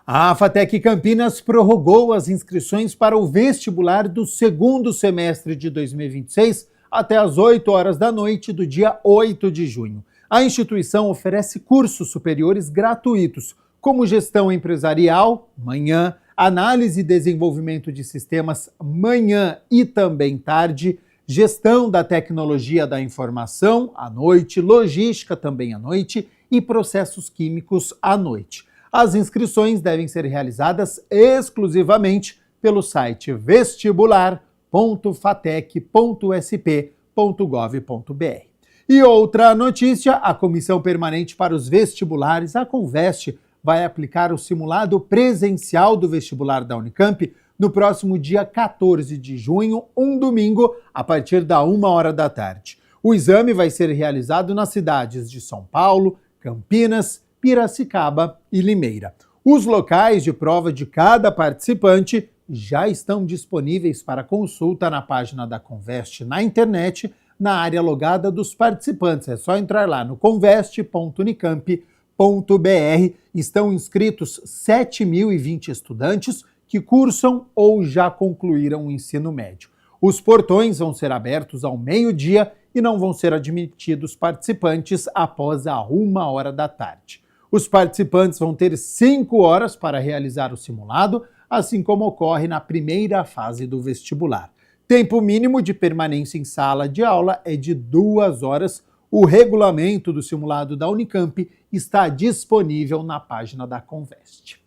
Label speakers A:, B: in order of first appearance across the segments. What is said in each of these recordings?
A: A FATEC Campinas prorrogou as inscrições para o vestibular do segundo semestre de 2026 até às 8 horas da noite do dia 8 de junho. A instituição oferece cursos superiores gratuitos, como gestão empresarial, manhã, análise e desenvolvimento de sistemas, manhã e também tarde, gestão da tecnologia da informação, à noite, logística também à noite e processos químicos à noite. As inscrições devem ser realizadas exclusivamente pelo site vestibular.fatec.sp.gov.br. E outra notícia, a Comissão Permanente para os Vestibulares, a Conveste, vai aplicar o simulado presencial do vestibular da Unicamp no próximo dia 14 de junho, um domingo, a partir da 1h da tarde. O exame vai ser realizado nas cidades de São Paulo, Campinas, Piracicaba e Limeira. Os locais de prova de cada participante já estão disponíveis para consulta na página da Conveste na internet, na área logada dos participantes. É só entrar lá no conveste.unicamp.br. Estão inscritos 7.020 estudantes que cursam ou já concluíram o ensino médio. Os portões vão ser abertos ao meio-dia e não vão ser admitidos participantes após a 1h da tarde. Os participantes vão ter 5 horas para realizar o simulado, assim como ocorre na primeira fase do vestibular. Tempo mínimo de permanência em sala de aula é de 2 horas. O regulamento do simulado da Unicamp está disponível na página da Conveste.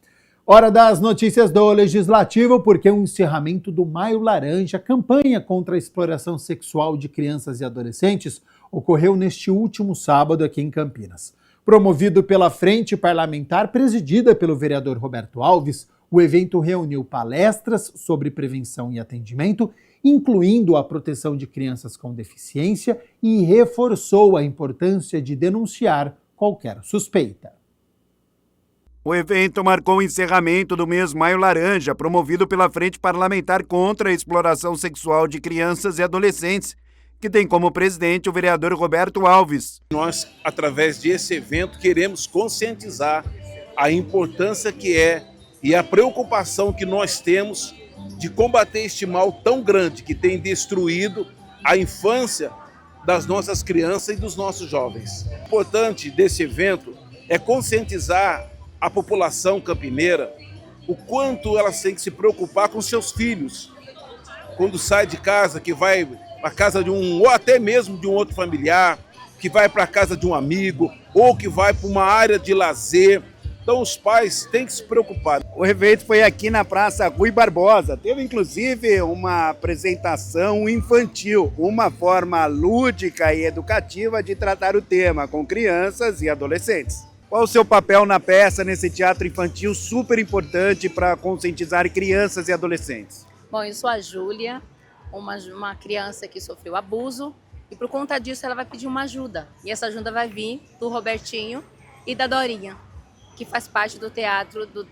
A: Hora das notícias do Legislativo, porque o encerramento do Maio Laranja, campanha contra a exploração sexual de crianças e adolescentes, ocorreu neste último sábado aqui em Campinas. Promovido pela Frente Parlamentar, presidida pelo vereador Roberto Alves, o evento reuniu palestras sobre prevenção e atendimento, incluindo a proteção de crianças com deficiência, e reforçou a importância de denunciar qualquer suspeita.
B: O evento marcou o encerramento do mês Maio Laranja, promovido pela Frente Parlamentar contra a Exploração Sexual de Crianças e Adolescentes, que tem como presidente o vereador Roberto Alves.
C: Nós, através desse evento, queremos conscientizar a importância que é e a preocupação que nós temos de combater este mal tão grande que tem destruído a infância das nossas crianças e dos nossos jovens. O importante desse evento é conscientizar a população campineira o quanto elas têm que se preocupar com seus filhos. Quando sai de casa, que vai para a casa de um, ou até mesmo de um outro familiar, que vai para a casa de um amigo, ou que vai para uma área de lazer. Então os pais têm que se preocupar.
B: O evento foi aqui na Praça Rui Barbosa. Teve inclusive uma apresentação infantil, uma forma lúdica e educativa de tratar o tema com crianças e adolescentes. Qual o seu papel na peça, nesse teatro infantil super importante para conscientizar crianças e adolescentes?
D: Bom, eu sou a Júlia, uma criança que sofreu abuso, e por conta disso ela vai pedir uma ajuda. E essa ajuda vai vir do Robertinho e da Dorinha, que faz parte do teatro do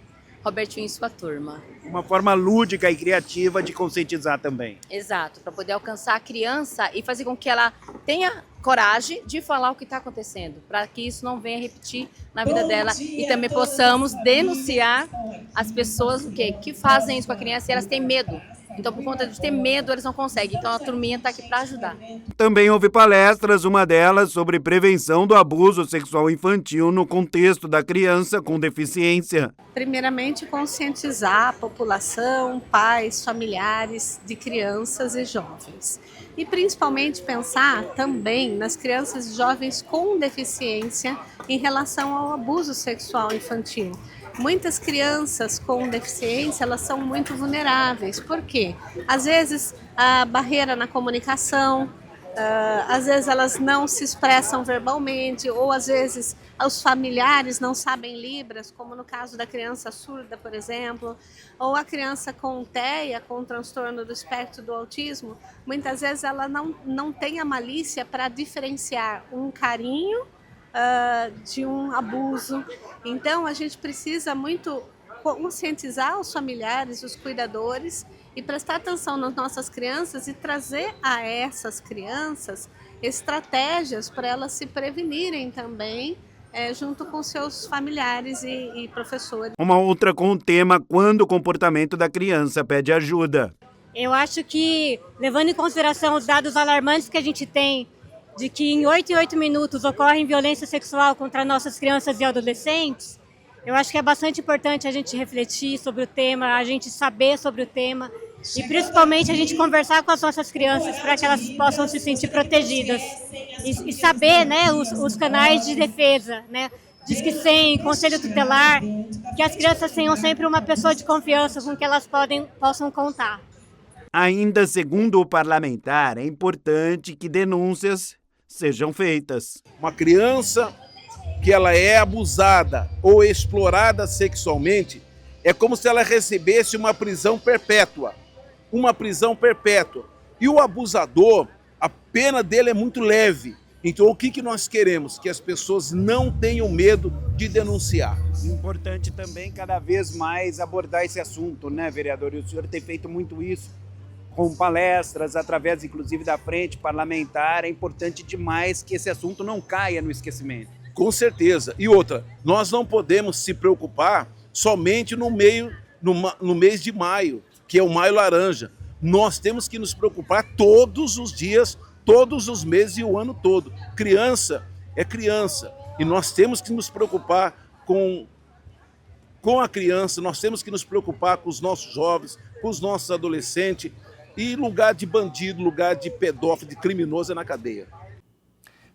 D: Robertinho e sua turma.
B: Uma forma lúdica e criativa de conscientizar também.
D: Exato, para poder alcançar a criança e fazer com que ela tenha coragem de falar o que está acontecendo, para que isso não venha repetir na vida dela e também possamos denunciar as pessoas que fazem isso com a criança e elas têm medo. Então, por conta de ter medo, eles não conseguem. Então, a turminha está aqui para ajudar.
B: Também houve palestras, uma delas sobre prevenção do abuso sexual infantil no contexto da criança com deficiência.
E: Primeiramente, conscientizar a população, pais, familiares de crianças e jovens. E, principalmente, pensar também nas crianças e jovens com deficiência em relação ao abuso sexual infantil. Muitas crianças com deficiência, elas são muito vulneráveis. Por quê? Às vezes, a barreira na comunicação, às vezes elas não se expressam verbalmente, ou às vezes os familiares não sabem Libras, como no caso da criança surda, por exemplo, ou a criança com TEA, com transtorno do espectro do autismo, muitas vezes ela não tem a malícia para diferenciar um carinho de um abuso. Então a gente precisa muito conscientizar os familiares, os cuidadores e prestar atenção nas nossas crianças e trazer a essas crianças estratégias para elas se prevenirem também junto com seus familiares e professores.
B: Uma outra com o tema quando o comportamento da criança pede ajuda.
F: Eu acho que, levando em consideração os dados alarmantes que a gente tem, de que em 8 em 8 minutos ocorre violência sexual contra nossas crianças e adolescentes, eu acho que é bastante importante a gente refletir sobre o tema, a gente saber sobre o tema e principalmente a gente conversar com as nossas crianças para que elas possam se sentir protegidas e saber, né, os canais de defesa, né, Disque 100, Conselho Tutelar, que as crianças tenham sempre uma pessoa de confiança com que elas possam contar.
B: Ainda segundo o parlamentar, é importante que denúncias sejam feitas.
C: Uma criança que ela é abusada ou explorada sexualmente, é como se ela recebesse uma prisão perpétua. Uma prisão perpétua. E o abusador, a pena dele é muito leve. Então o que nós queremos? Que as pessoas não tenham medo de denunciar.
B: Importante também cada vez mais abordar esse assunto, né, vereador? E o senhor tem feito muito isso com palestras, através inclusive da frente parlamentar. É importante demais que esse assunto não caia no esquecimento.
C: Com certeza. E outra, nós não podemos se preocupar somente no mês de maio, que é o Maio Laranja. Nós temos que nos preocupar todos os dias, todos os meses e o ano todo. Criança é criança. E nós temos que nos preocupar com a criança, nós temos que nos preocupar com os nossos jovens, com os nossos adolescentes. E lugar de bandido, lugar de pedófilo, de criminoso é na cadeia.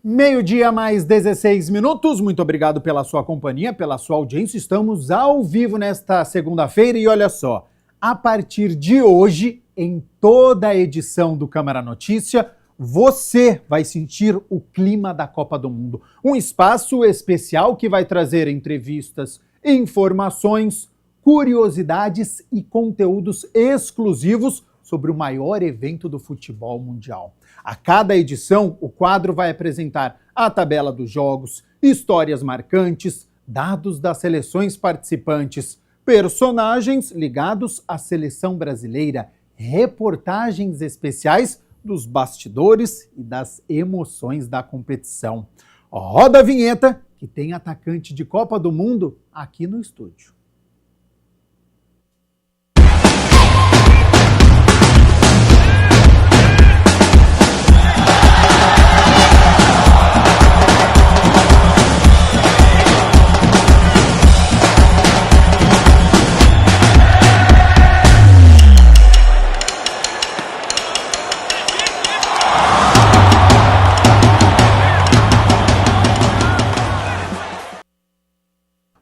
A: 12h mais 16 minutos. Muito obrigado pela sua companhia, pela sua audiência. Estamos ao vivo nesta segunda-feira e olha só, a partir de hoje, em toda a edição do Câmara Notícia, você vai sentir o clima da Copa do Mundo. Um espaço especial que vai trazer entrevistas, informações, curiosidades e conteúdos exclusivos sobre o maior evento do futebol mundial. A cada edição, o quadro vai apresentar a tabela dos jogos, histórias marcantes, dados das seleções participantes, personagens ligados à seleção brasileira, reportagens especiais dos bastidores e das emoções da competição. Roda a vinheta, que tem atacante de Copa do Mundo aqui no estúdio.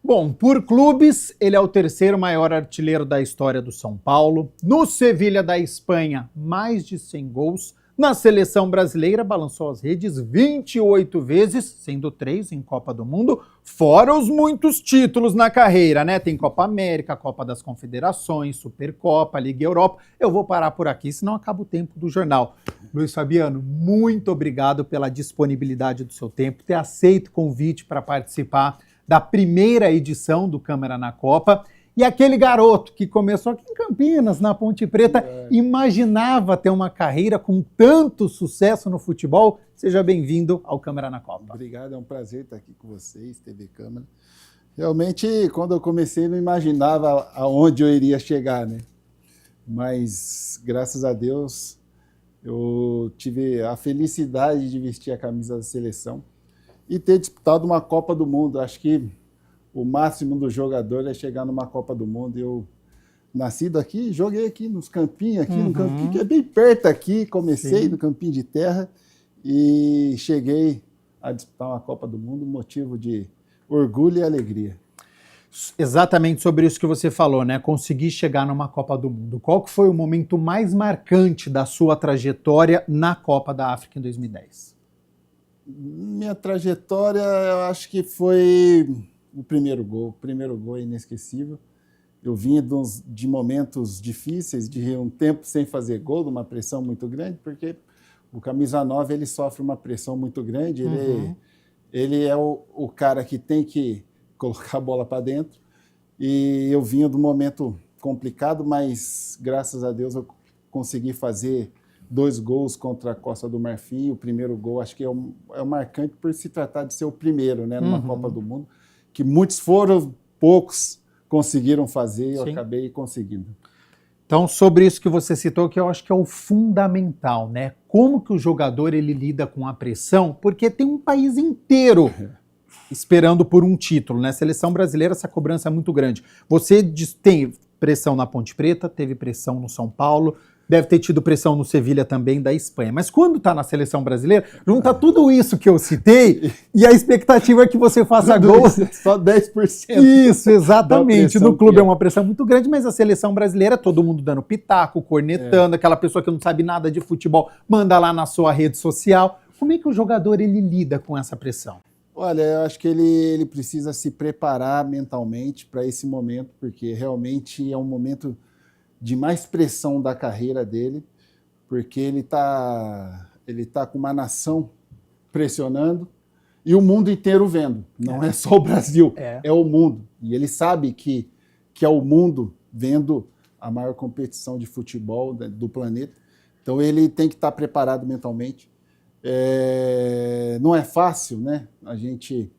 A: Bom, por clubes, ele é o terceiro maior artilheiro da história do São Paulo. No Sevilha da Espanha, mais de 100 gols. Na seleção brasileira, balançou as redes 28 vezes, sendo 3 em Copa do Mundo, fora os muitos títulos na carreira, né? Tem Copa América, Copa das Confederações, Supercopa, Liga Europa. Eu vou parar por aqui, senão acaba o tempo do jornal. Luiz Fabiano, muito obrigado pela disponibilidade do seu tempo, ter aceito o convite para participar da primeira edição do Câmara na Copa. E aquele garoto que começou aqui em Campinas, na Ponte Preta, imaginava ter uma carreira com tanto sucesso no futebol. Seja bem-vindo ao Câmara na Copa.
G: Obrigado, é um prazer estar aqui com vocês, TV Câmara. Realmente, quando eu comecei, não imaginava aonde eu iria chegar, né? Mas, graças a Deus, eu tive a felicidade de vestir a camisa da seleção e ter disputado uma Copa do Mundo. Acho que o máximo do jogador é chegar numa Copa do Mundo. Eu, nascido aqui, joguei aqui nos campinhos, aqui no campinho, que é bem perto aqui. Comecei no campinho de terra e cheguei a disputar uma Copa do Mundo, motivo de orgulho e alegria.
A: Exatamente sobre isso que você falou, né? Conseguir chegar numa Copa do Mundo. Qual que foi o momento mais marcante da sua trajetória na Copa da África em 2010?
G: Minha trajetória, eu acho que foi o primeiro gol. O primeiro gol é inesquecível. Eu vinha de momentos difíceis, de um tempo sem fazer gol, de uma pressão muito grande, porque o camisa 9 ele sofre uma pressão muito grande. Ele é o cara que tem que colocar a bola para dentro. E eu vinha de um momento complicado, mas graças a Deus eu consegui fazer 2 gols contra a Costa do Marfim. O primeiro gol acho que é o marcante por se tratar de ser o primeiro, né, numa Copa do Mundo, que muitos foram, poucos conseguiram fazer e eu acabei conseguindo.
A: Então, sobre isso que você citou, que eu acho que é o fundamental, né? Como que o jogador ele lida com a pressão, porque tem um país inteiro esperando por um título, né? Seleção brasileira, essa cobrança é muito grande. Você tem pressão na Ponte Preta, teve pressão no São Paulo, deve ter tido pressão no Sevilha também, da Espanha. Mas quando tá na seleção brasileira, junta tudo isso que eu citei e a expectativa é que você faça gol.
G: Só 10%.
A: Isso, exatamente. No clube é uma pressão muito grande, mas a seleção brasileira, todo mundo dando pitaco, cornetando, aquela pessoa que não sabe nada de futebol, manda lá na sua rede social. Como é que o jogador ele lida com essa pressão?
G: Olha, eu acho que ele precisa se preparar mentalmente para esse momento, porque realmente é um momento de mais pressão da carreira dele, porque ele tá com uma nação pressionando e o mundo inteiro vendo. Não é só o Brasil, é o mundo. E ele sabe que é o mundo vendo a maior competição de futebol do planeta. Então ele tem que estar preparado mentalmente. Não é fácil, né, a gente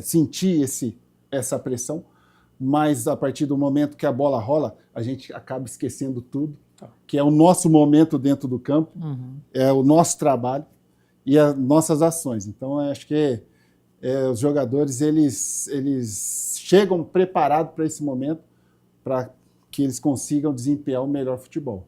G: sentir essa pressão, mas a partir do momento que a bola rola, a gente acaba esquecendo tudo, que é o nosso momento dentro do campo, é o nosso trabalho e as nossas ações. Então, eu acho que os jogadores eles chegam preparados para esse momento, para que eles consigam desempenhar o melhor futebol.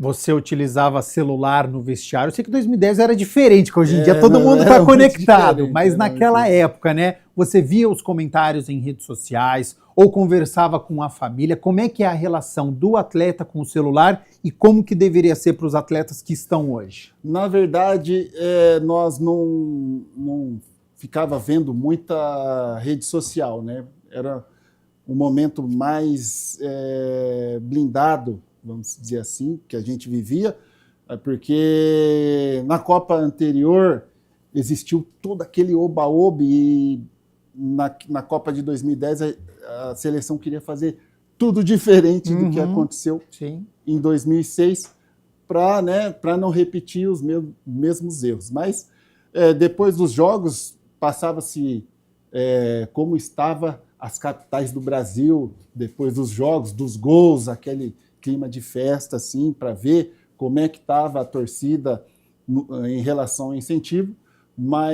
A: Você utilizava celular no vestiário. Eu sei que 2010 era diferente, que hoje em dia todo mundo está conectado, mas naquela época, né, você via os comentários em redes sociais ou conversava com a família. Como é que é a relação do atleta com o celular e como que deveria ser para os atletas que estão hoje?
G: Na verdade, nós não ficava vendo muita rede social, né? Era um momento mais blindado, vamos dizer assim, que a gente vivia, porque na Copa anterior existiu todo aquele oba-oba e na Copa de 2010 a seleção queria fazer tudo diferente do que aconteceu em 2006 para não repetir os mesmos erros. Mas depois dos jogos passava-se como estava as capitais do Brasil, depois dos jogos, dos gols, aquele clima de festa, assim, para ver como é que estava a torcida em relação ao incentivo,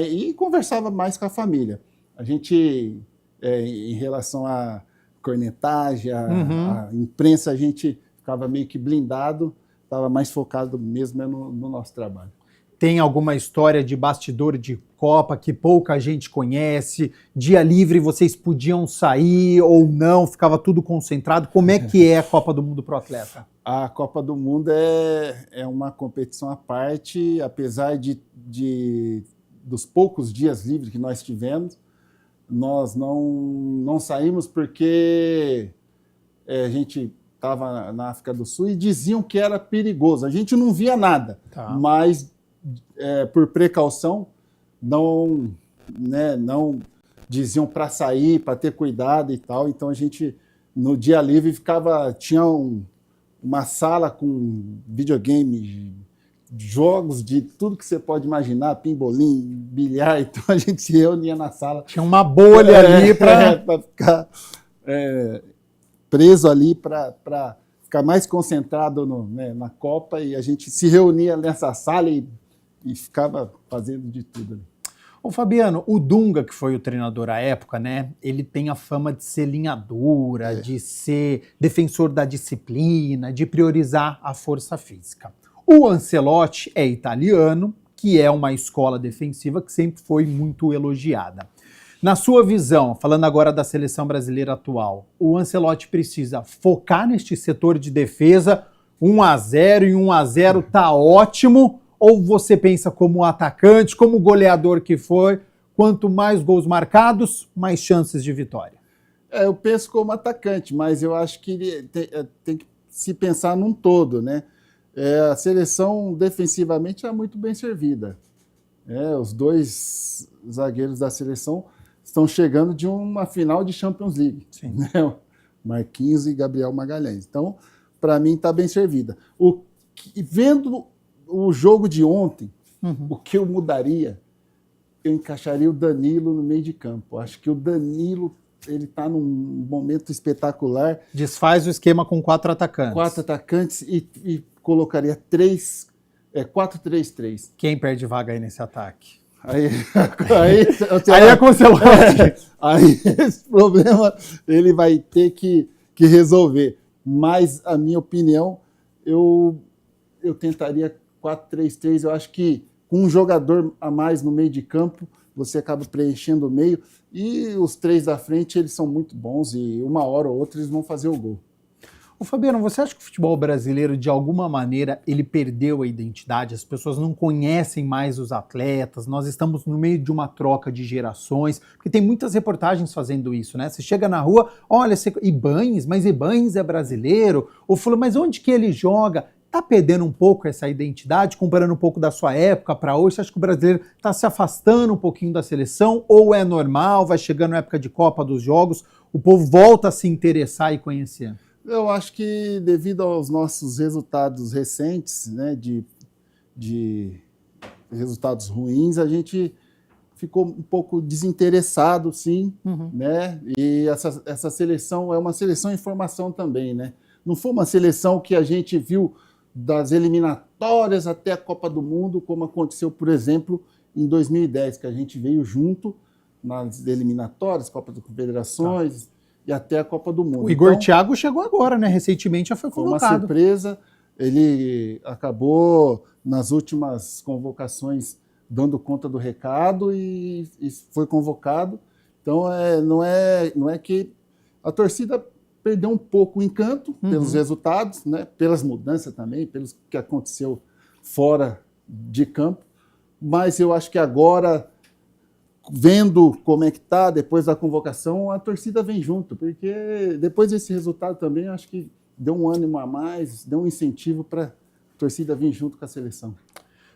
G: e conversava mais com a família. A gente, em relação à cornetagem, à imprensa, a gente ficava meio que blindado, estava mais focado mesmo no nosso trabalho.
A: Tem alguma história de bastidor de Copa que pouca gente conhece? Dia livre vocês podiam sair ou não? Ficava tudo concentrado? Como é que é a Copa do Mundo para o atleta?
G: A Copa do Mundo é uma competição à parte, apesar dos poucos dias livres que nós tivemos, nós não saímos porque a gente estava na África do Sul e diziam que era perigoso. A gente não via nada, mas por precaução, não diziam para sair, para ter cuidado e tal. Então a gente, no dia livre, tinha uma sala com videogame, jogos de tudo que você pode imaginar, pimbolim, bilhar. Então a gente se reunia na sala.
A: Tinha uma bolha ali para
G: ficar preso ali, para ficar mais concentrado na Copa. E a gente se reunia nessa sala e ficava fazendo de tudo ali.
A: Ô Fabiano, o Dunga, que foi o treinador à época, né, ele tem a fama de ser linha dura, de ser defensor da disciplina, de priorizar a força física. O Ancelotti é italiano, que é uma escola defensiva que sempre foi muito elogiada. Na sua visão, falando agora da seleção brasileira atual, o Ancelotti precisa focar neste setor de defesa, 1-0 e 1-0 tá ótimo, ou você pensa como atacante, como goleador que foi, quanto mais gols marcados, mais chances de vitória?
G: Eu penso como atacante, mas eu acho que tem que se pensar num todo, né? A seleção defensivamente é muito bem servida. Os dois zagueiros da seleção estão chegando de uma final de Champions League. Né? Marquinhos e Gabriel Magalhães. Então, para mim, está bem servida. vendo o jogo de ontem, o que eu mudaria, eu encaixaria o Danilo no meio de campo. Acho que o Danilo, ele está num momento espetacular.
A: Desfaz o esquema com 4 atacantes.
G: 4 atacantes e colocaria 4-3-3.
A: Quem perde vaga aí nesse ataque?
G: Aí
A: É com o Ancelotti.
G: Aí esse problema ele vai ter que resolver. Mas, a minha opinião, eu tentaria 4-3-3. Eu acho que com um jogador a mais no meio de campo, você acaba preenchendo o meio. E os 3 da frente, eles são muito bons e uma hora ou outra eles vão fazer o gol.
A: Ô Fabiano, você acha que o futebol brasileiro, de alguma maneira, ele perdeu a identidade? As pessoas não conhecem mais os atletas, nós estamos no meio de uma troca de gerações, porque tem muitas reportagens fazendo isso, né? Você chega na rua, olha, Ibañez, mas Ibañez é brasileiro, ou falou, mas onde que ele joga? Tá perdendo um pouco essa identidade, comparando um pouco da sua época para hoje? Você acha que o brasileiro está se afastando um pouquinho da seleção, ou é normal, vai chegando a época de Copa dos Jogos, o povo volta a se interessar e conhecer?
G: Eu acho que devido aos nossos resultados recentes, né, de resultados ruins, a gente ficou um pouco desinteressado, sim, né? E essa seleção é uma seleção em formação também, né? Não foi uma seleção que a gente viu das eliminatórias até a Copa do Mundo, como aconteceu, por exemplo, em 2010, que a gente veio junto nas eliminatórias, Copa das Confederações, e até a Copa do Mundo.
A: O Igor Thiago chegou agora, né? Recentemente já foi convocado.
G: Foi uma surpresa. Ele acabou, nas últimas convocações, dando conta do recado e foi convocado. Então, não é que a torcida perdeu um pouco o encanto pelos resultados, né? Pelas mudanças também, pelos que aconteceu fora de campo. Mas eu acho que agora, vendo como é que está, depois da convocação, a torcida vem junto, porque depois desse resultado também, acho que deu um ânimo a mais, deu um incentivo para a torcida vir junto com a seleção.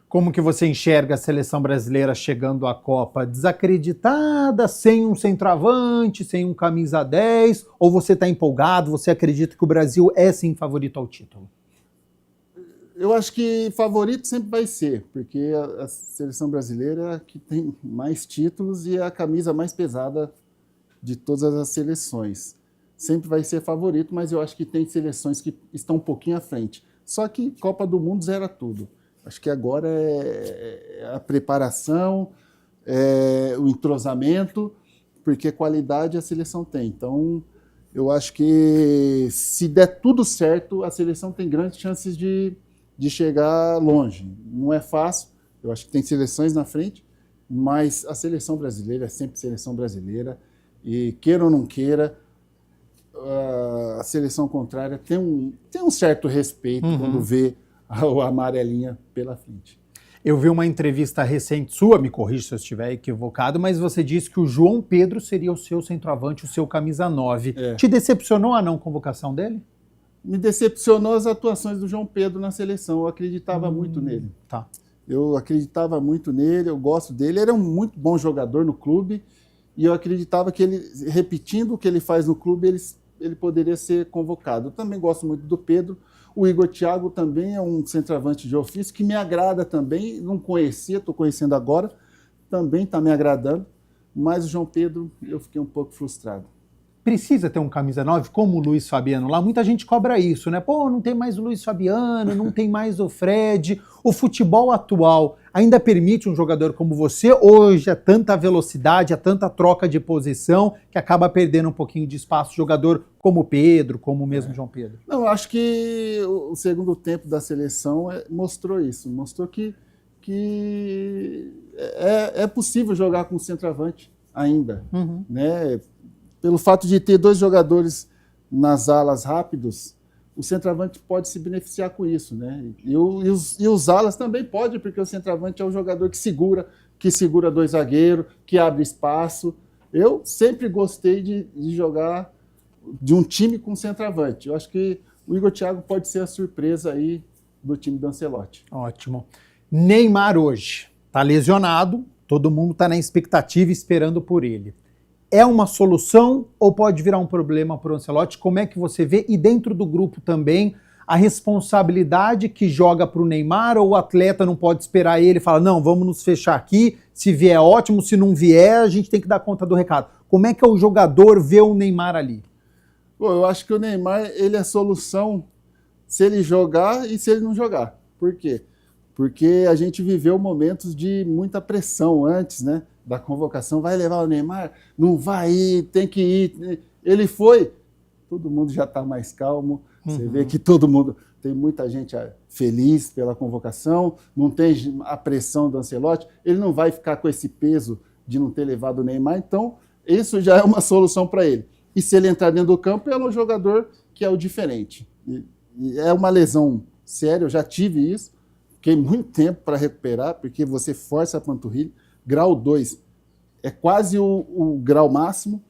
A: Como que você enxerga a seleção brasileira chegando à Copa? Desacreditada, sem um centroavante, sem um camisa 10? Ou você está empolgado, você acredita que o Brasil é sim favorito ao título?
G: Eu acho que favorito sempre vai ser, porque a seleção brasileira é a que tem mais títulos e é a camisa mais pesada de todas as seleções. Sempre vai ser favorito, mas eu acho que tem seleções que estão um pouquinho à frente. Só que Copa do Mundo zera tudo. Acho que agora é a preparação, o entrosamento, porque qualidade a seleção tem. Então, eu acho que se der tudo certo, a seleção tem grandes chances de chegar longe. Não é fácil, eu acho que tem seleções na frente, mas a seleção brasileira é sempre seleção brasileira e, queira ou não queira, a seleção contrária tem um certo respeito quando vê a amarelinha pela frente.
A: Eu vi uma entrevista recente sua, me corrija se eu estiver equivocado, mas você disse que o João Pedro seria o seu centroavante, o seu camisa 9. Te decepcionou a não convocação dele?
G: Me decepcionou as atuações do João Pedro na seleção. Eu acreditava muito nele.
A: Tá.
G: Eu acreditava muito nele, eu gosto dele. Ele era um muito bom jogador no clube e eu acreditava que ele, repetindo o que ele faz no clube, ele poderia ser convocado. Eu também gosto muito do Pedro. O Igor Thiago também é um centroavante de ofício que me agrada também. Não conhecia, estou conhecendo agora. Também está me agradando. Mas o João Pedro, eu fiquei um pouco frustrado.
A: Precisa ter um camisa 9 como o Luiz Fabiano lá? Muita gente cobra isso, né? Pô, não tem mais o Luiz Fabiano, não tem mais o Fred. O futebol atual ainda permite um jogador como você? Hoje é tanta velocidade, é tanta troca de posição que acaba perdendo um pouquinho de espaço. Jogador como o Pedro, como o mesmo João Pedro.
G: Não, eu acho que o segundo tempo da seleção mostrou isso. Mostrou que é possível jogar com centroavante ainda, né? Pelo fato de ter 2 jogadores nas alas rápidos, o centroavante pode se beneficiar com isso, né? E os alas também pode, porque o centroavante é o jogador que segura 2 zagueiros, que abre espaço. Eu sempre gostei de jogar de um time com centroavante. Eu acho que o Igor Thiago pode ser a surpresa aí do time do Ancelotti.
A: Ótimo. Neymar hoje está lesionado, todo mundo está na expectativa esperando por ele. É uma solução ou pode virar um problema para o Ancelotti? Como é que você vê? E dentro do grupo também, a responsabilidade que joga para o Neymar, ou o atleta não pode esperar ele e fala, não, vamos nos fechar aqui, se vier ótimo, se não vier, a gente tem que dar conta do recado. Como é que o jogador vê o Neymar ali?
G: Bom, eu acho que o Neymar, ele é a solução se ele jogar e se ele não jogar. Por quê? Porque a gente viveu momentos de muita pressão antes, né, da convocação. Vai levar o Neymar? Não vai ir, tem que ir. Ele foi. Todo mundo já está mais calmo. Você vê que todo mundo... Tem muita gente feliz pela convocação, não tem a pressão do Ancelotti. Ele não vai ficar com esse peso de não ter levado o Neymar. Então, isso já é uma solução para ele. E se ele entrar dentro do campo, é um jogador que é o diferente. E é uma lesão séria, eu já tive isso. Fiquei muito tempo para recuperar, porque você força a panturrilha. Grau 2 é quase o grau máximo.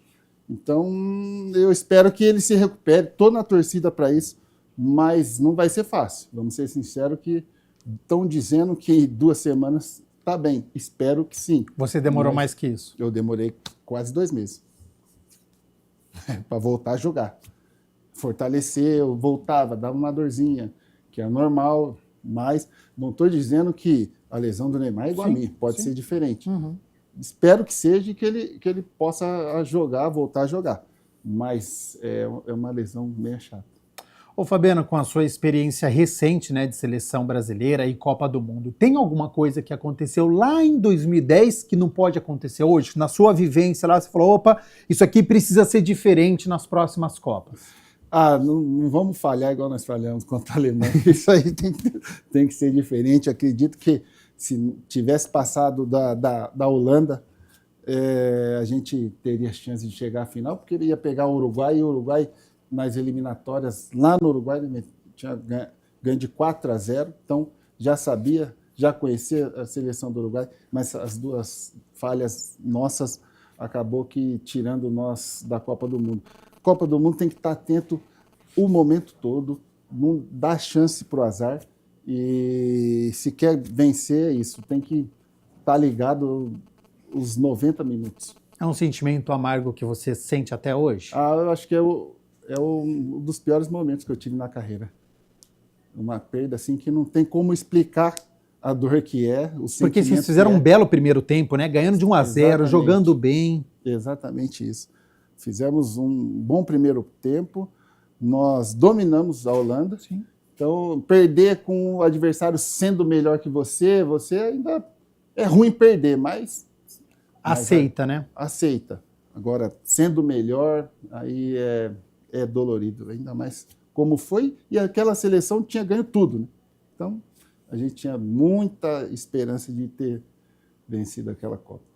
G: Então, eu espero que ele se recupere. Estou na torcida para isso, mas não vai ser fácil. Vamos ser sinceros que estão dizendo que 2 semanas está bem. Espero que sim.
A: Você demorou mais que isso?
G: Eu demorei quase 2 meses para voltar a jogar. Fortalecer, eu voltava, dava uma dorzinha, que é normal, mas não estou dizendo que a lesão do Neymar é igual a mim, pode ser diferente. Espero que seja e que ele possa jogar, voltar a jogar, mas é uma lesão meio chata.
A: Ô Fabiano, com a sua experiência recente, né, de seleção brasileira e Copa do Mundo, tem alguma coisa que aconteceu lá em 2010 que não pode acontecer hoje? Na sua vivência lá, você falou, opa, isso aqui precisa ser diferente nas próximas Copas.
G: Não vamos falhar igual nós falhamos contra a Alemanha. Isso aí tem que ser diferente. Acredito que se tivesse passado da Holanda, a gente teria chance de chegar à final, porque ele ia pegar o Uruguai, e o Uruguai, nas eliminatórias, lá no Uruguai, ele tinha ganho de 4-0, então já sabia, já conhecia a seleção do Uruguai, mas as 2 falhas nossas acabou que tirando nós da Copa do Mundo. Copa do Mundo tem que estar atento o momento todo, não dar chance para o azar, e se quer vencer isso, tem que estar ligado os 90 minutos.
A: É um sentimento amargo que você sente até hoje?
G: Eu acho que é um dos piores momentos que eu tive na carreira. Uma perda assim que não tem como explicar a dor que é, o sentimento.
A: Porque vocês fizeram um belo primeiro tempo, né? Ganhando de 1-0, jogando bem.
G: Exatamente isso. Fizemos um bom primeiro tempo, nós dominamos a Holanda.
A: Sim.
G: Então, perder com o adversário sendo melhor que você ainda é ruim perder, mas
A: aceita, né?
G: Aceita. Agora, sendo melhor, aí é dolorido, ainda mais como foi. E aquela seleção tinha ganho tudo, né? Então, a gente tinha muita esperança de ter vencido aquela Copa.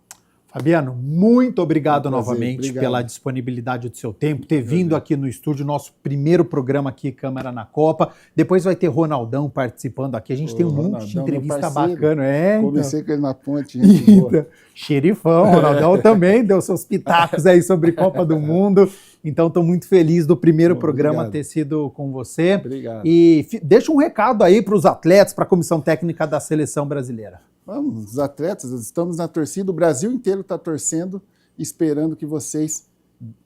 A: Fabiano, muito obrigado novamente
G: obrigado
A: pela disponibilidade do seu tempo, ter vindo aqui no estúdio, nosso primeiro programa aqui, Câmara na Copa. Depois vai ter Ronaldão participando aqui. A gente tem um monte de entrevista bacana.
G: Comecei com ele na ponte, gente boa.
A: Xerifão, Ronaldão também deu seus pitacos aí sobre Copa do Mundo. Então, estou muito feliz do primeiro programa ter sido com você.
G: Obrigado.
A: E deixa um recado aí para os atletas, para a comissão técnica da seleção brasileira.
G: Vamos, os atletas, estamos na torcida, o Brasil inteiro está torcendo, esperando que vocês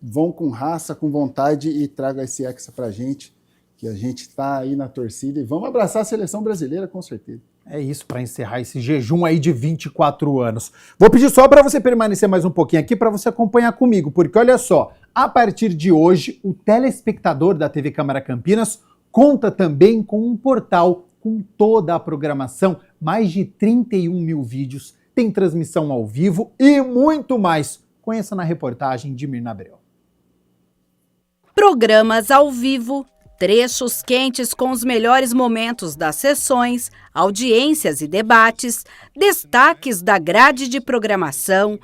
G: vão com raça, com vontade e tragam esse hexa para a gente, que a gente está aí na torcida e vamos abraçar a seleção brasileira, com certeza.
A: É isso, para encerrar esse jejum aí de 24 anos. Vou pedir só para você permanecer mais um pouquinho aqui, para você acompanhar comigo, porque olha só, a partir de hoje, o telespectador da TV Câmara Campinas conta também com um portal com toda a programação, mais de 31 mil vídeos, tem transmissão ao vivo e muito mais. Conheça na reportagem de Mirna Abreu.
H: Programas ao vivo, trechos quentes com os melhores momentos das sessões, audiências e debates, destaques da grade de programação,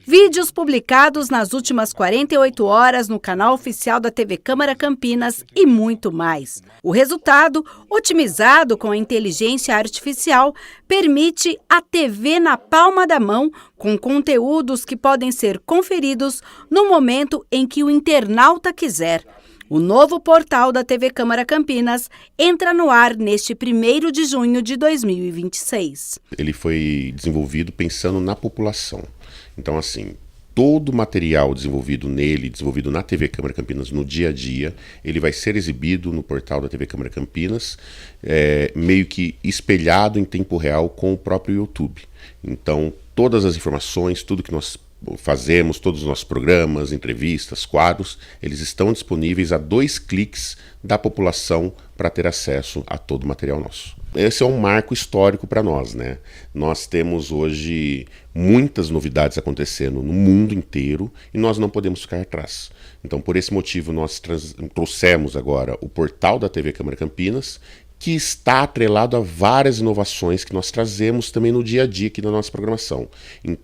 H: vídeos publicados nas últimas 48 horas no canal oficial da TV Câmara Campinas e muito mais. O resultado, otimizado com a inteligência artificial, permite a TV na palma da mão, com conteúdos que podem ser conferidos no momento em que o internauta quiser. O novo portal da TV Câmara Campinas entra no ar neste 1º de junho de 2026.
I: Ele foi desenvolvido pensando na população. Então, assim, todo o material desenvolvido nele, desenvolvido na TV Câmara Campinas no dia a dia, ele vai ser exibido no portal da TV Câmara Campinas, meio que espelhado em tempo real com o próprio YouTube. Então, todas as informações, tudo que nós fazemos, todos os nossos programas, entrevistas, quadros, eles estão disponíveis a 2 cliques da população para ter acesso a todo o material nosso. Esse é um marco histórico para nós, né? Nós temos hoje muitas novidades acontecendo no mundo inteiro e nós não podemos ficar atrás. Então, por esse motivo, nós trouxemos agora o portal da TV Câmara Campinas, que está atrelado a várias inovações que nós trazemos também no dia a dia aqui da nossa programação,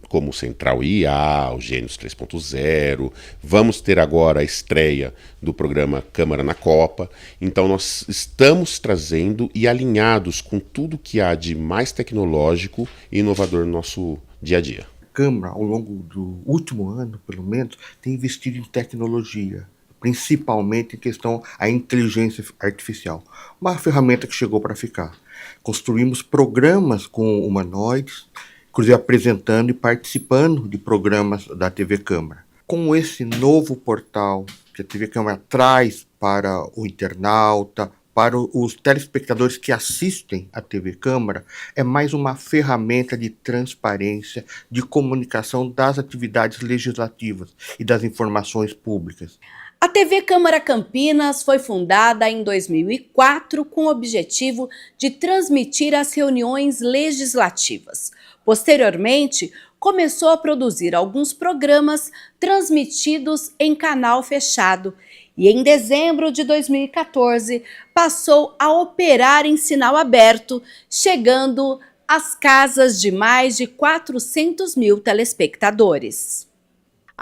I: como o Central IA, o Gênios 3.0, vamos ter agora a estreia do programa Câmara na Copa. Então nós estamos trazendo e alinhados com tudo que há de mais tecnológico e inovador no nosso dia a dia.
J: A Câmara, ao longo do último ano, pelo menos, tem investido em tecnologia, principalmente em questão à inteligência artificial, uma ferramenta que chegou para ficar. Construímos programas com humanoides, inclusive apresentando e participando de programas da TV Câmara. Com esse novo portal que a TV Câmara traz para o internauta, para os telespectadores que assistem à TV Câmara, é mais uma ferramenta de transparência, de comunicação das atividades legislativas e das informações públicas.
H: A TV Câmara Campinas foi fundada em 2004 com o objetivo de transmitir as reuniões legislativas. Posteriormente, começou a produzir alguns programas transmitidos em canal fechado e em dezembro de 2014 passou a operar em sinal aberto, chegando às casas de mais de 400 mil telespectadores.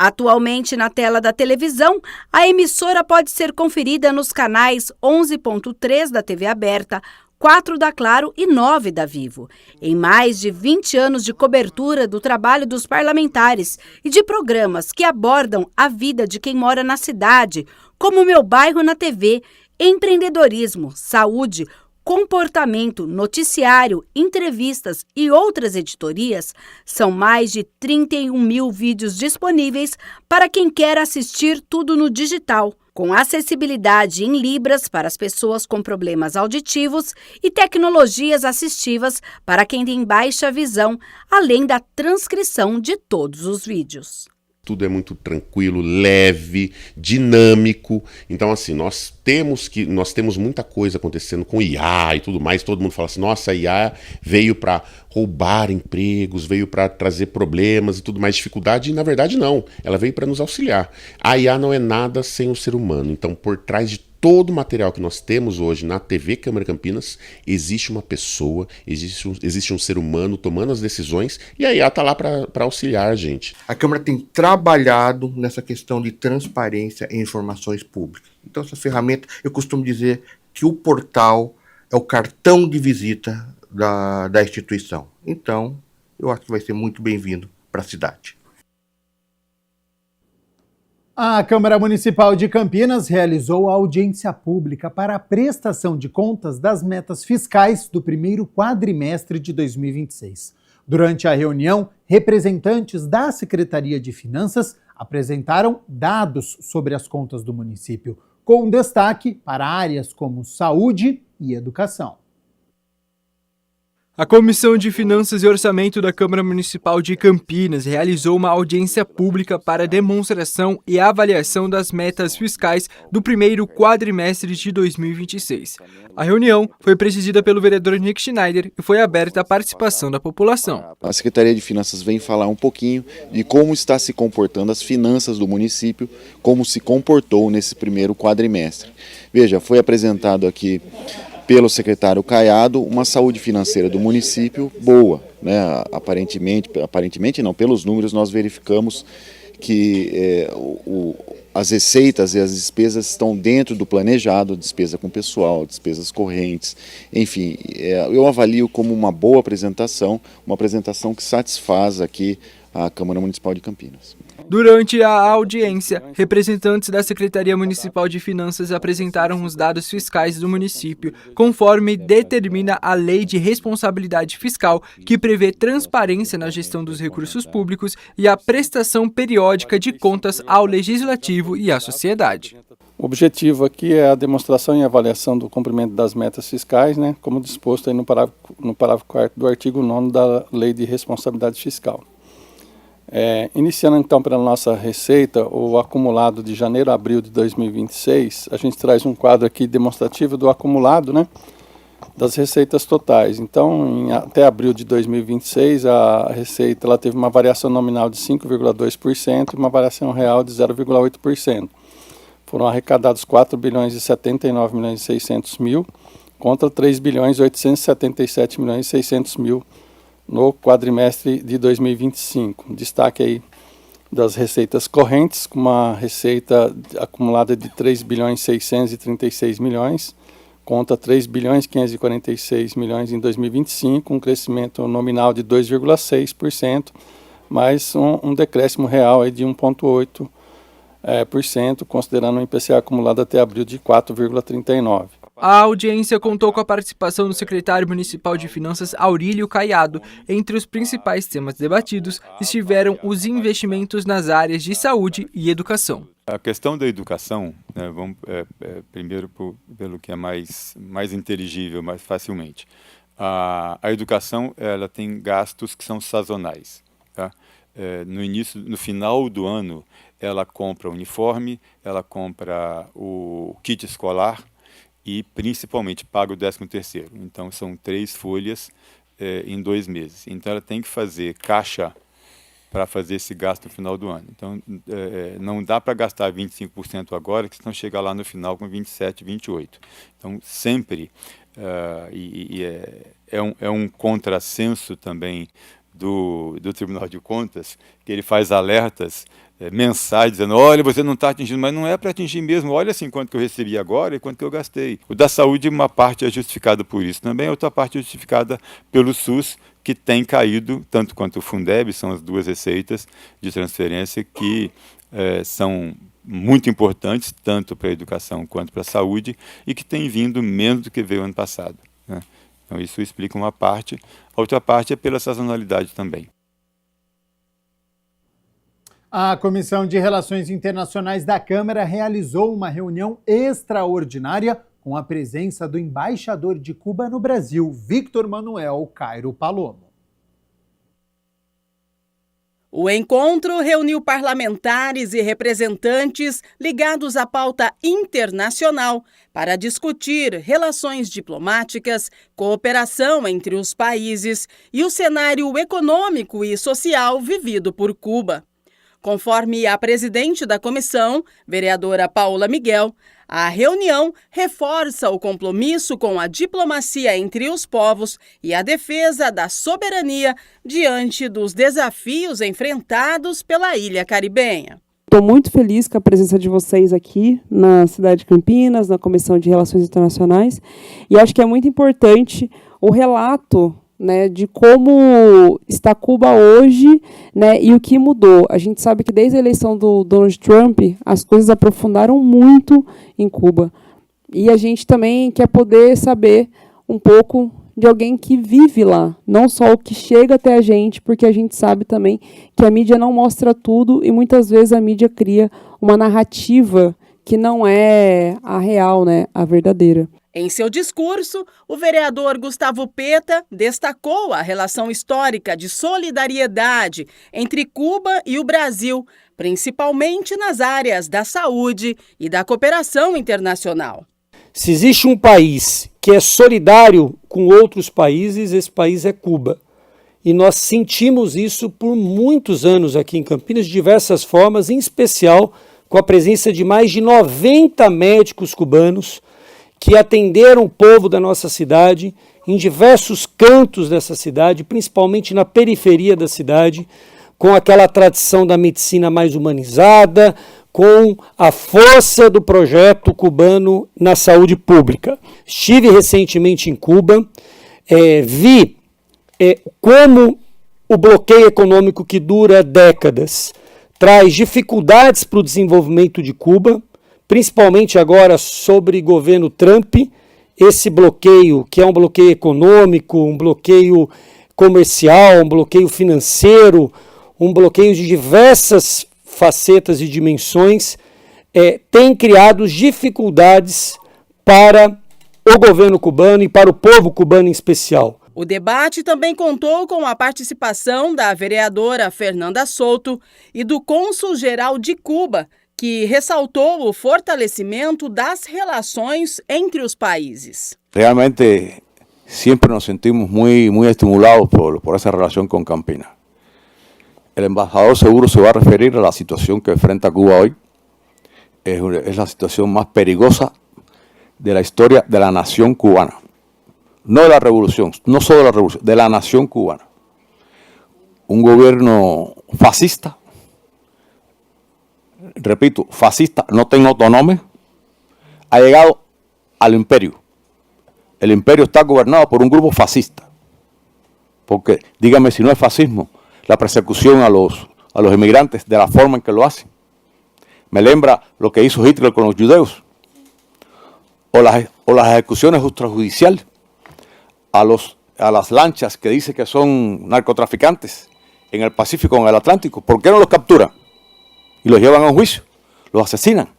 H: Atualmente, na tela da televisão, a emissora pode ser conferida nos canais 11.3 da TV aberta, 4 da Claro e 9 da Vivo. Em mais de 20 anos de cobertura do trabalho dos parlamentares e de programas que abordam a vida de quem mora na cidade, como Meu Bairro na TV, empreendedorismo, saúde, comportamento, noticiário, entrevistas e outras editorias, são mais de 31 mil vídeos disponíveis para quem quer assistir tudo no digital, com acessibilidade em libras para as pessoas com problemas auditivos e tecnologias assistivas para quem tem baixa visão, além da transcrição de todos os vídeos.
I: Tudo é muito tranquilo, leve, dinâmico. Então, assim, nós temos muita coisa acontecendo com IA e tudo mais. Todo mundo fala assim, nossa, a IA veio para roubar empregos, veio para trazer problemas e tudo mais, dificuldade. E, na verdade, não. Ela veio para nos auxiliar. A IA não é nada sem o ser humano. Então, por trás de todo o material que nós temos hoje na TV Câmara Campinas, existe uma pessoa, existe um ser humano tomando as decisões e a IA está lá para auxiliar a gente.
J: A Câmara tem trabalhado nessa questão de transparência em informações públicas. Então, essa ferramenta, eu costumo dizer que o portal é o cartão de visita da instituição. Então, eu acho que vai ser muito bem-vindo para a cidade.
A: A Câmara Municipal de Campinas realizou a audiência pública para a prestação de contas das metas fiscais do primeiro quadrimestre de 2026. Durante a reunião, representantes da Secretaria de Finanças apresentaram dados sobre as contas do município, com destaque para áreas como saúde e educação.
K: A Comissão de Finanças e Orçamento da Câmara Municipal de Campinas realizou uma audiência pública para demonstração e avaliação das metas fiscais do primeiro quadrimestre de 2026. A reunião foi presidida pelo vereador Nick Schneider e foi aberta à participação da população.
L: A Secretaria de Finanças vem falar um pouquinho de como está se comportando as finanças do município, como se comportou nesse primeiro quadrimestre. Veja, foi apresentado aqui pelo secretário Caiado, uma saúde financeira do município boa, né? Aparentemente não, pelos números nós verificamos que as receitas e as despesas estão dentro do planejado, despesa com pessoal, despesas correntes, enfim, eu avalio como uma boa apresentação, uma apresentação que satisfaz aqui a Câmara Municipal de Campinas.
K: Durante a audiência, representantes da Secretaria Municipal de Finanças apresentaram os dados fiscais do município, conforme determina a Lei de Responsabilidade Fiscal, que prevê transparência na gestão dos recursos públicos e a prestação periódica de contas ao Legislativo e à sociedade.
M: O objetivo aqui é a demonstração e avaliação do cumprimento das metas fiscais, né, como disposto aí no parágrafo 4º do artigo 9º da Lei de Responsabilidade Fiscal. Iniciando então pela nossa receita, o acumulado de janeiro a abril de 2026, a gente traz um quadro aqui demonstrativo do acumulado, né, das receitas totais. Então, até abril de 2026, a receita ela teve uma variação nominal de 5,2% e uma variação real de 0,8%. Foram arrecadados 4 bilhões e 79 milhões e 600 mil contra 3 bilhões e 877 milhões e 600 mil no quadrimestre de 2025. Destaque aí das receitas correntes, com uma receita acumulada de 3 bilhões e 636 milhões, contra 3 bilhões e 546 milhões em 2025, um crescimento nominal de 2,6%, mais um decréscimo real aí de 1,8%, considerando o IPCA acumulado até abril de 4,39%.
K: A audiência contou com a participação do secretário municipal de Finanças, Aurílio Caiado. Entre os principais temas debatidos estiveram os investimentos nas áreas de saúde e educação.
N: A questão da educação, né, vamos primeiro pelo que é mais inteligível, mais facilmente. A educação ela tem gastos que são sazonais. Tá? No final do ano, ela compra o uniforme, ela compra o kit escolar, e principalmente paga o 13º. Então são 3 folhas em 2 meses. Então ela tem que fazer caixa para fazer esse gasto no final do ano. Então não dá para gastar 25% agora, que senão chega lá no final com 27%, 28%. Então sempre, é um contrassenso também do Tribunal de Contas, que ele faz alertas mensais, dizendo, olha, você não está atingindo, mas não é para atingir mesmo, olha assim quanto que eu recebi agora e quanto que eu gastei. O da saúde, uma parte é justificada por isso também, a outra parte é justificada pelo SUS, que tem caído, tanto quanto o Fundeb, são as 2 receitas de transferência que são muito importantes, tanto para a educação quanto para a saúde, e que tem vindo menos do que veio ano passado, né? Então isso explica uma parte, a outra parte é pela sazonalidade também.
A: A Comissão de Relações Internacionais da Câmara realizou uma reunião extraordinária com a presença do embaixador de Cuba no Brasil, Victor Manuel Cairo Palomo.
O: O encontro reuniu parlamentares e representantes ligados à pauta internacional para discutir relações diplomáticas, cooperação entre os países e o cenário econômico e social vivido por Cuba. Conforme a presidente da comissão, vereadora Paula Miguel, a reunião reforça o compromisso com a diplomacia entre os povos e a defesa da soberania diante dos desafios enfrentados pela ilha caribenha.
P: Estou muito feliz com a presença de vocês aqui na cidade de Campinas, na Comissão de Relações Internacionais, e acho que é muito importante o relato, né, de como está Cuba hoje, né, e o que mudou. A gente sabe que desde a eleição do Donald Trump, as coisas aprofundaram muito em Cuba. E a gente também quer poder saber um pouco de alguém que vive lá, não só o que chega até a gente, porque a gente sabe também que a mídia não mostra tudo e muitas vezes a mídia cria uma narrativa que não é a real, né, a verdadeira.
O: Em seu discurso, o vereador Gustavo Peta destacou a relação histórica de solidariedade entre Cuba e o Brasil, principalmente nas áreas da saúde e da cooperação internacional.
Q: Se existe um país que é solidário com outros países, esse país é Cuba. E nós sentimos isso por muitos anos aqui em Campinas, de diversas formas, em especial com a presença de mais de 90 médicos cubanos que atenderam o povo da nossa cidade em diversos cantos dessa cidade, principalmente na periferia da cidade, com aquela tradição da medicina mais humanizada, com a força do projeto cubano na saúde pública. Estive recentemente em Cuba, vi como o bloqueio econômico que dura décadas traz dificuldades para o desenvolvimento de Cuba, principalmente agora sobre governo Trump, esse bloqueio, que é um bloqueio econômico, um bloqueio comercial, um bloqueio financeiro, um bloqueio de diversas facetas e dimensões, tem criado dificuldades para o governo cubano e para o povo cubano em especial.
O: O debate também contou com a participação da vereadora Fernanda Souto e do cônsul-geral de Cuba, que ressaltou o fortalecimento das relações entre os países.
R: Realmente siempre nos sentimos muy estimulados por esa relación con Campinas. El embajador seguro se va a referir a la situación que enfrenta Cuba hoy. Es la situación más peligrosa de la historia de la nación cubana. No de la revolución, no solo de la revolución, de la nación cubana. Un gobierno fascista, repito, fascista, no tengo otro nombre, ha llegado al imperio. El imperio está gobernado por un grupo fascista. Porque, dígame si no es fascismo, la persecución a los inmigrantes de la forma en que lo hacen. Me lembra lo que hizo Hitler con los judeos. O las ejecuciones extrajudiciales a las lanchas que dice que son narcotraficantes en el Pacífico, en el Atlántico. ¿Por qué no los capturan? Y los llevan a un juicio, los asesinan.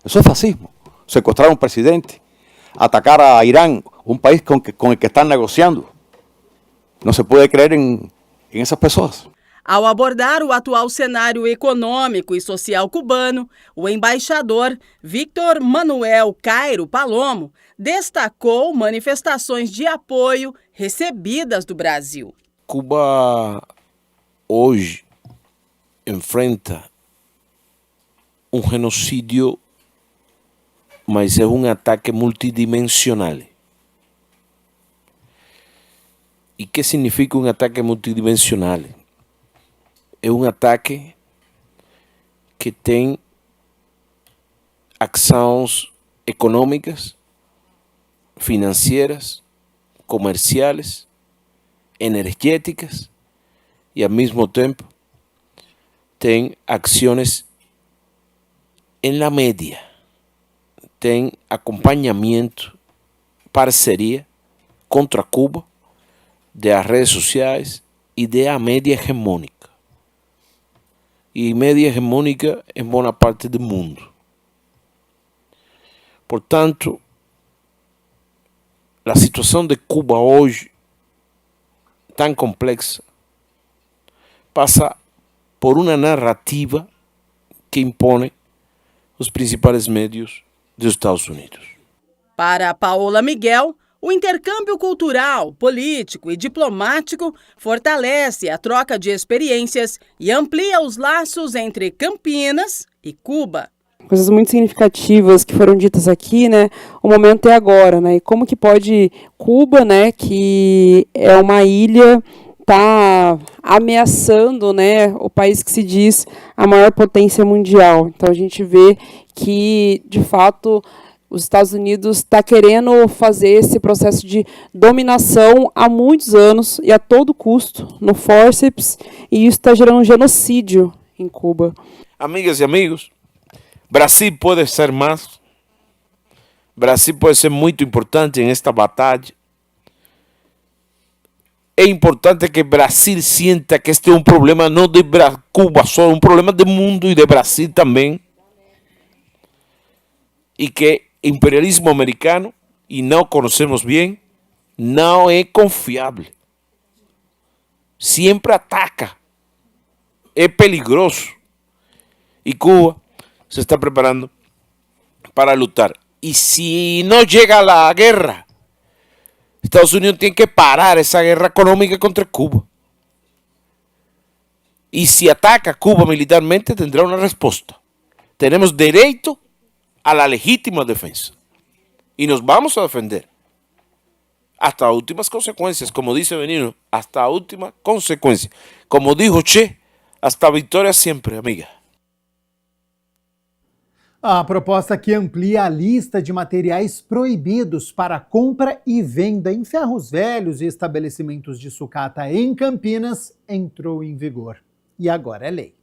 R: Eso es fascismo. Secuestrar a un presidente, atacar a Irán, un país con el que están negociando. No se puede creer en esas personas.
O: Ao abordar o atual cenário econômico e social cubano, o embaixador Victor Manuel Cairo Palomo destacou manifestações de apoio recebidas do Brasil.
S: Cuba hoje enfrenta um genocídio, mas é um ataque multidimensional. E o que significa um ataque multidimensional? É um ataque que tem ações econômicas, financeiras, comerciais, energéticas e, ao mesmo tempo, tem ações em la média, tem acompanhamento, parceria contra Cuba, das redes sociais e da média hegemônica. E média hegemônica em boa parte do mundo. Portanto, a situação de Cuba hoje, tão complexa, passa por uma narrativa que impõe os principais médios dos Estados Unidos.
O: Para Paola Miguel, o intercâmbio cultural, político e diplomático fortalece a troca de experiências e amplia os laços entre Campinas e Cuba.
P: Coisas muito significativas que foram ditas aqui, né? O momento é agora, né? E como que pode Cuba, né, que é uma ilha, tá ameaçando, né, o país que se diz a maior potência mundial. Então a gente vê que, de fato, os Estados Unidos está querendo fazer esse processo de dominação há muitos anos e a todo custo, no fórceps, e isso está gerando um genocídio em Cuba.
S: Amigas e amigos, Brasil pode ser mais. Brasil pode ser muito importante nesta batalha. É importante que Brasil sinta que este é um problema não de Cuba só, um problema do mundo e de Brasil também. E que imperialismo americano, e não conhecemos bem, não é confiável. Sempre ataca. É peligroso. E Cuba se está preparando para lutar. E se não chega a guerra, Estados Unidos tem que parar essa guerra econômica contra Cuba. E se ataca Cuba militarmente, tendrá uma resposta. Temos direito a la legítima defensa. Y nos vamos a defender. Hasta últimas consecuencias, como dice Benigno, hasta última consecuencia. Como dijo Che, hasta vitória sempre, amiga.
A: A proposta que amplia a lista de materiais proibidos para compra e venda em ferros velhos e estabelecimentos de sucata em Campinas entrou em vigor. E agora é lei.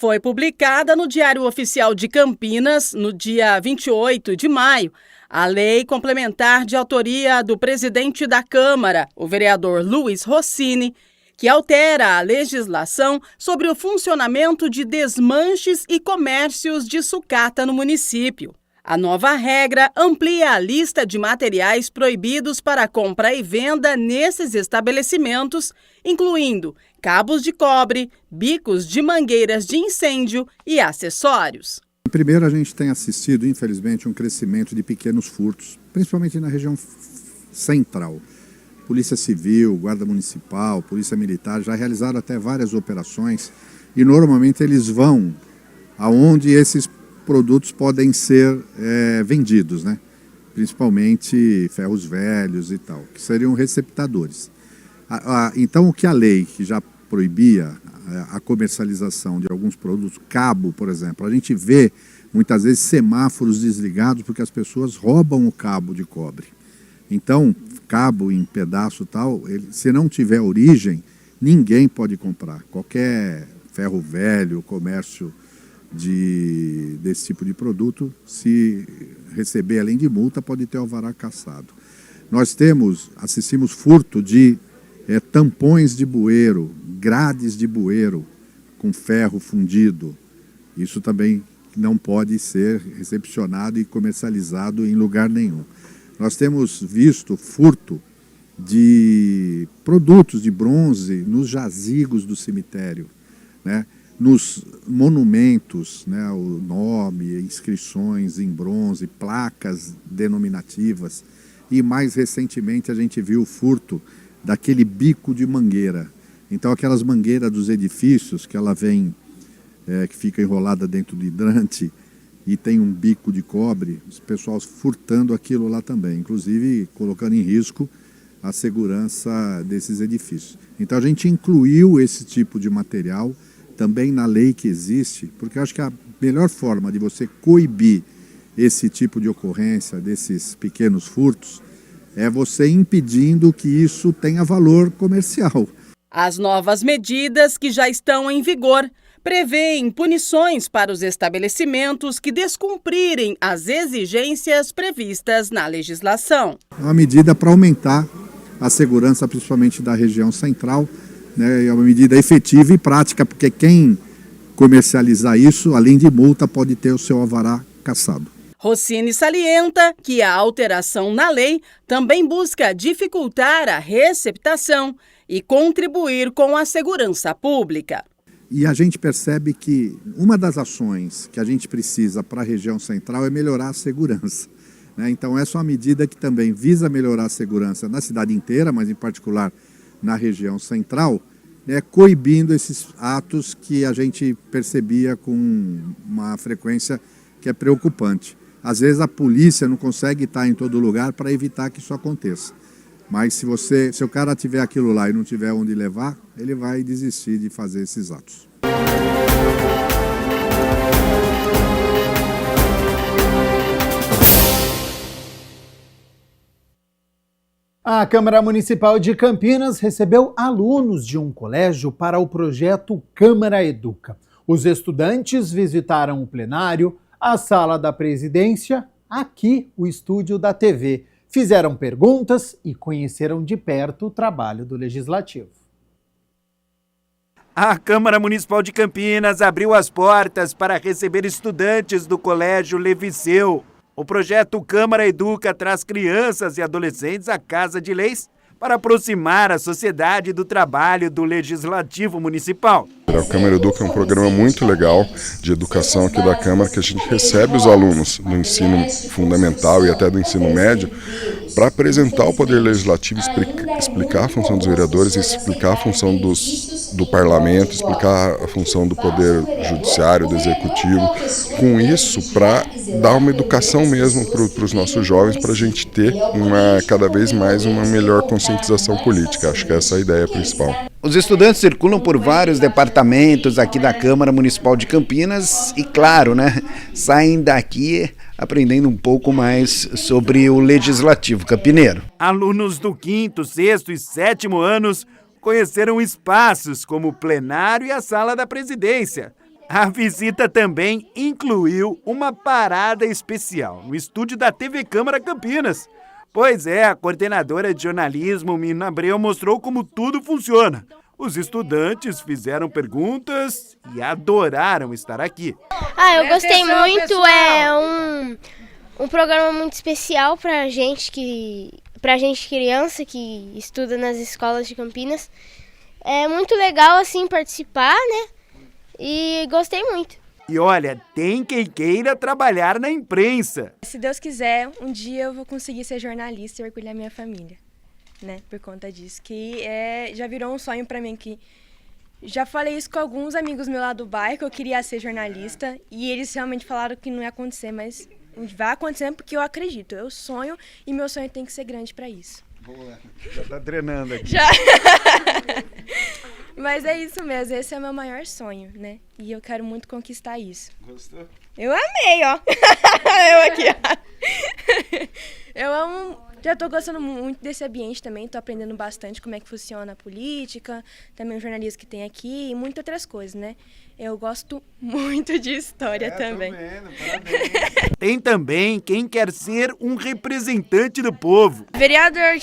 O: foi publicada no Diário Oficial de Campinas, no dia 28 de maio, a lei complementar de autoria do presidente da Câmara, o vereador Luiz Rossini, que altera a legislação sobre o funcionamento de desmanches e comércios de sucata no município. A nova regra amplia a lista de materiais proibidos para compra e venda nesses estabelecimentos, incluindo cabos de cobre, bicos de mangueiras de incêndio e acessórios.
T: Primeiro, a gente tem assistido, infelizmente, um crescimento de pequenos furtos, principalmente na região central. Polícia Civil, Guarda Municipal, Polícia Militar já realizaram até várias operações e normalmente eles vão aonde esses produtos podem ser vendidos, né? Principalmente ferros velhos e tal, que seriam receptadores. Então, o que a lei que já proibia a comercialização de alguns produtos, cabo, por exemplo, a gente vê muitas vezes semáforos desligados porque as pessoas roubam o cabo de cobre. Então, cabo em pedaço tal, se não tiver origem, ninguém pode comprar. Qualquer ferro velho, comércio desse tipo de produto, se receber além de multa, pode ter alvará cassado. Nós assistimos furto de tampões de bueiro, grades de bueiro com ferro fundido. Isso também não pode ser recepcionado e comercializado em lugar nenhum. Nós temos visto furto de produtos de bronze nos jazigos do cemitério, né? Nos monumentos, né? O nome, inscrições em bronze, placas denominativas. E mais recentemente a gente viu o furto daquele bico de mangueira. Então aquelas mangueiras dos edifícios que ela vem, que fica enrolada dentro do hidrante e tem um bico de cobre, os pessoal furtando aquilo lá também, inclusive colocando em risco a segurança desses edifícios. Então a gente incluiu esse tipo de material também na lei que existe, porque eu acho que a melhor forma de você coibir esse tipo de ocorrência, desses pequenos furtos, é você impedindo que isso tenha valor comercial.
O: As novas medidas que já estão em vigor prevêem punições para os estabelecimentos que descumprirem as exigências previstas na legislação.
T: É uma medida para aumentar a segurança, principalmente da região central, né? É uma medida efetiva e prática, porque quem comercializar isso, além de multa, pode ter o seu alvará cassado.
O: Rossini salienta que a alteração na lei também busca dificultar a receptação e contribuir com a segurança pública.
T: E a gente percebe que uma das ações que a gente precisa para a região central é melhorar a segurança, né? Então essa é uma medida que também visa melhorar a segurança na cidade inteira, mas em particular na região central, né, coibindo esses atos que a gente percebia com uma frequência que é preocupante. Às vezes a polícia não consegue estar em todo lugar para evitar que isso aconteça. Mas se o cara tiver aquilo lá e não tiver onde levar, ele vai desistir de fazer esses atos.
A: A Câmara Municipal de Campinas recebeu alunos de um colégio para o projeto Câmara Educa. Os estudantes visitaram o plenário, a sala da presidência, aqui o estúdio da TV. Fizeram perguntas e conheceram de perto o trabalho do Legislativo.
B: A Câmara Municipal de Campinas abriu as portas para receber estudantes do Colégio Leviseu. O projeto Câmara Educa traz crianças e adolescentes à Casa de Leis para aproximar a sociedade do trabalho do Legislativo Municipal.
U: O Câmara Educa é um programa muito legal de educação aqui da Câmara, que a gente recebe os alunos do ensino fundamental e até do ensino médio para apresentar o Poder Legislativo, explicar a função dos vereadores, explicar a função do Parlamento, explicar a função do Poder Judiciário, do Executivo, com isso para dar uma educação mesmo para os nossos jovens, para a gente ter cada vez mais uma melhor conscientização política. Acho que essa é a ideia principal.
B: Os estudantes circulam por vários departamentos aqui da Câmara Municipal de Campinas e, claro, né, saem daqui aprendendo um pouco mais sobre o Legislativo campineiro. Alunos do 5º, 6º e 7º anos conheceram espaços como o plenário e a sala da presidência. A visita também incluiu uma parada especial no estúdio da TV Câmara Campinas. Pois é, a coordenadora de jornalismo, Mina Abreu, mostrou como tudo funciona. Os estudantes fizeram perguntas e adoraram estar aqui.
D: Eu gostei muito, é um programa muito especial pra gente criança que estuda nas escolas de Campinas. É muito legal assim participar, né? E gostei muito.
B: E olha, tem quem queira trabalhar na imprensa.
V: Se Deus quiser, um dia eu vou conseguir ser jornalista e orgulhar minha família, né? Por conta disso, que já virou um sonho pra mim, que já falei isso com alguns amigos meus lá do bairro, que eu queria ser jornalista, e eles realmente falaram que não ia acontecer, mas vai acontecer porque eu acredito, eu sonho e meu sonho tem que ser grande pra isso.
B: Boa, já tá treinando aqui.
V: Já. Mas é isso mesmo, esse é o meu maior sonho, né? E eu quero muito conquistar isso.
B: Gostou?
V: Eu amei, ó. Eu aqui, ó. Eu amo, já tô gostando muito desse ambiente também, tô aprendendo bastante como é que funciona a política, também o jornalismo que tem aqui e muitas outras coisas, né? Eu gosto muito de história também.
B: Tô vendo, parabéns. Tem também quem quer ser um representante do povo.
W: Vereador,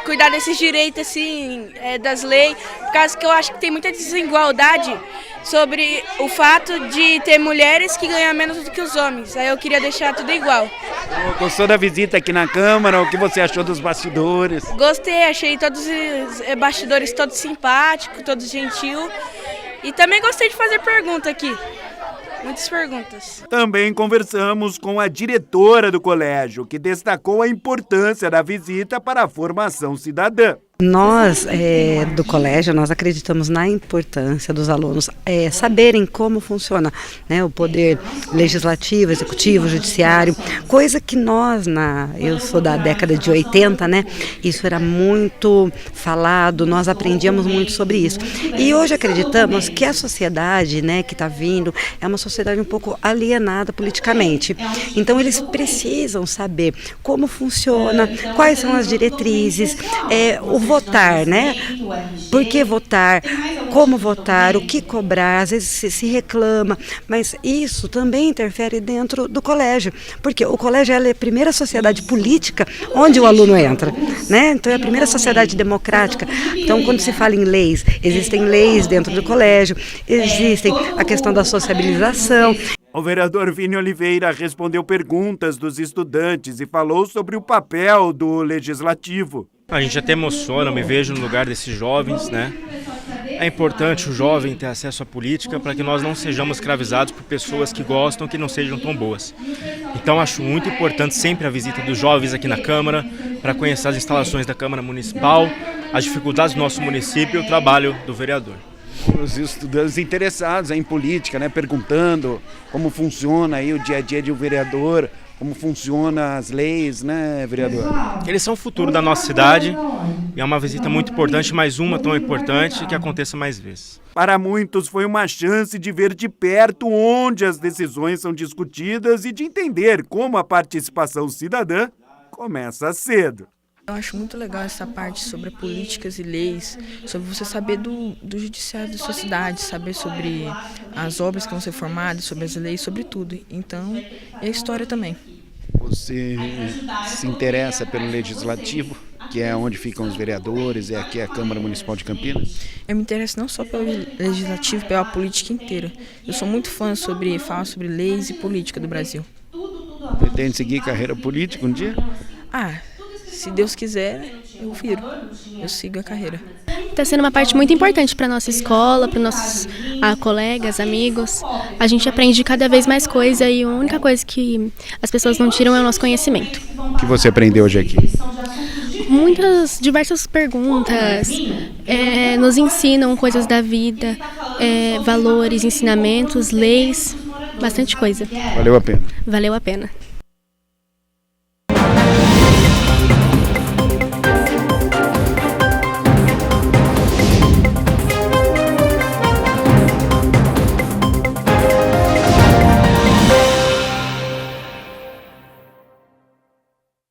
W: cuidar desses direitos, assim, das leis, por causa que eu acho que tem muita desigualdade sobre o fato de ter mulheres que ganham menos do que os homens. Aí eu queria deixar tudo igual.
B: Gostou da visita aqui na Câmara? O que você achou dos bastidores?
W: Gostei, achei todos os bastidores todos simpáticos, todos gentil. E também gostei de fazer pergunta aqui. Muitas perguntas.
B: Também conversamos com a diretora do colégio, que destacou a importância da visita para a formação cidadã.
X: Nós, do colégio, nós acreditamos na importância dos alunos saberem como funciona, né, o poder legislativo, executivo, judiciário, coisa que eu sou da década de 80, né, isso era muito falado, nós aprendíamos muito sobre isso. E hoje acreditamos que a sociedade, né, que está vindo é uma sociedade um pouco alienada politicamente. Então eles precisam saber como funciona, quais são as diretrizes, o votar, né? Por que votar? Como votar? O que cobrar? Às vezes se reclama, mas isso também interfere dentro do colégio, porque o colégio é a primeira sociedade política onde o aluno entra, né? Então é a primeira sociedade democrática. Então quando se fala em leis, existem leis dentro do colégio, existem a questão da sociabilização.
B: O vereador Vini Oliveira respondeu perguntas dos estudantes e falou sobre o papel do legislativo.
Y: A gente até emociona, eu me vejo no lugar desses jovens, né? É importante o jovem ter acesso à política para que nós não sejamos escravizados por pessoas que gostam, que não sejam tão boas. Então acho muito importante sempre a visita dos jovens aqui na Câmara, para conhecer as instalações da Câmara Municipal, as dificuldades do nosso município e o trabalho do vereador.
B: Os estudantes interessados em política, né, perguntando como funciona aí o dia a dia de um vereador, como funcionam as leis, né, vereador?
Y: Eles são o futuro da nossa cidade e é uma visita muito importante, mais uma tão importante, que aconteça mais vezes.
B: Para muitos foi uma chance de ver de perto onde as decisões são discutidas e de entender como a participação cidadã começa cedo.
W: Eu acho muito legal essa parte sobre políticas e leis, sobre você saber do judiciário da sua cidade, saber sobre as obras que vão ser formadas, sobre as leis, sobre tudo. Então, e a história também.
B: Você se interessa pelo legislativo, que é onde ficam os vereadores, é aqui a Câmara Municipal de Campinas?
W: Eu me interesso não só pelo legislativo, pela política inteira. Eu sou muito fã falar sobre leis e política do Brasil.
B: Pretende seguir carreira política um dia?
W: Se Deus quiser, eu viro. Eu sigo a carreira.
Z: Está sendo uma parte muito importante para a nossa escola, para nossos colegas, amigos. A gente aprende cada vez mais coisa e a única coisa que as pessoas não tiram é o nosso conhecimento.
B: O que você aprendeu hoje aqui?
Z: Diversas perguntas, nos ensinam coisas da vida, valores, ensinamentos, leis, bastante coisa.
B: Valeu a pena.
Z: Valeu a pena.